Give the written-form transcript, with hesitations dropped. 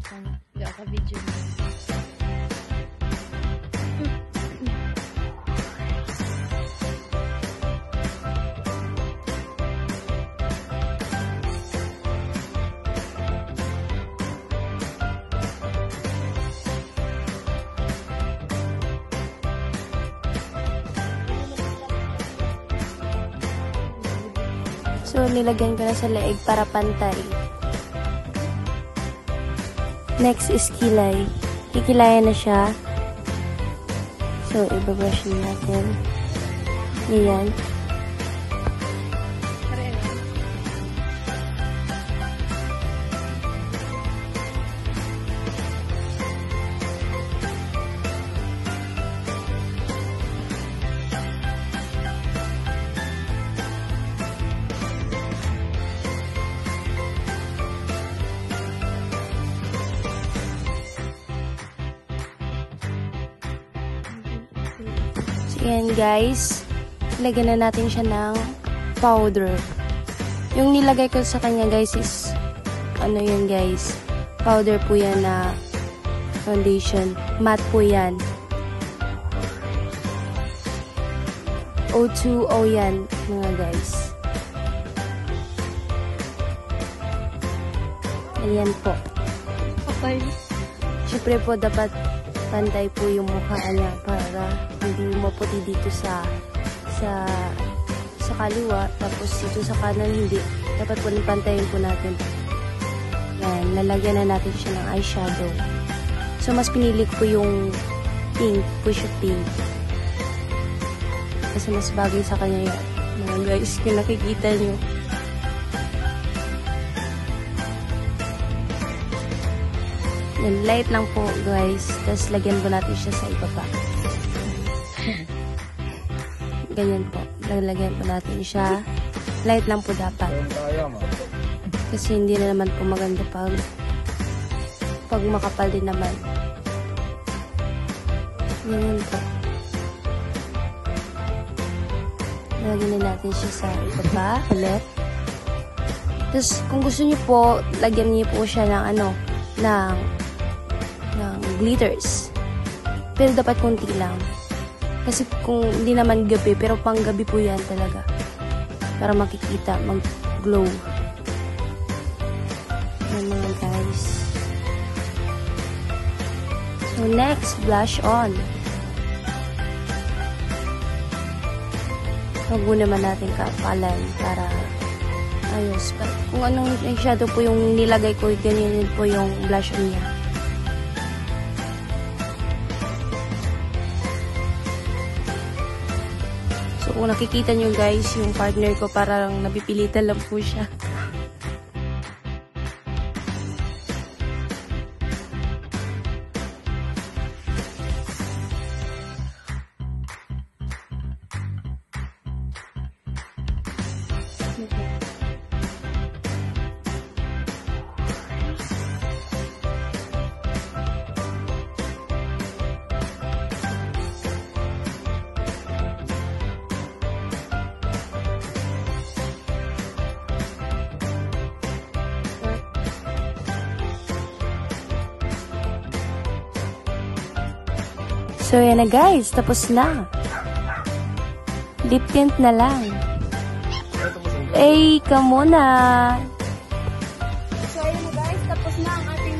ka na. Hindi ako video mo. So, nilagyan ko na sa leeg para pantay. Next is kilay. Kikilayan na siya. So, ibabrush natin. Ayan. Ayan guys, lagyan na natin siya ng powder. Yung nilagay ko sa kanya guys is, ano yun guys, powder po yan na foundation. Matte po yan. O2O yan mga guys. Ayan po. Okay. Siyempre po dapat pantay po yung mukha niya para hindi maputi dito sa kaliwa, tapos dito sa kanan hindi. Dapat po pantayin po natin. Yan, lalagyan na natin siya ng eyeshadow. So mas pinili ko po yung pink, push pink. Kasi mas bagay sa kanya yan. Mga guys, kung nakikita nyo. Yan, light lang po guys. Tapos lagyan po natin siya sa ibaba. Ganyan po. Lagyan po natin siya. Light lang po dapat. Kasi hindi na naman po maganda pag makapal din naman. Ganyan po. Lagyan na natin siya sa ibaba. Ulit. Tapos kung gusto niyo po, lagyan niyo po siya ng ng glitters. Pero dapat konti lang. Kasi kung hindi naman gabi, pero pang gabi po yan talaga. Para makikita, mag-glow. Yan naman guys. So next, blush on. Huwag naman natin kapalan para ayos. Kung anong shadow po yung nilagay ko, ganyan po yung blush on niya. So, kung nakikita nyo guys, yung partner ko parang napipilitan lang po siya. So, yan na guys. Tapos na. Lip tint na lang. Ay, kamo na. So, ayun na guys. Tapos na ang ating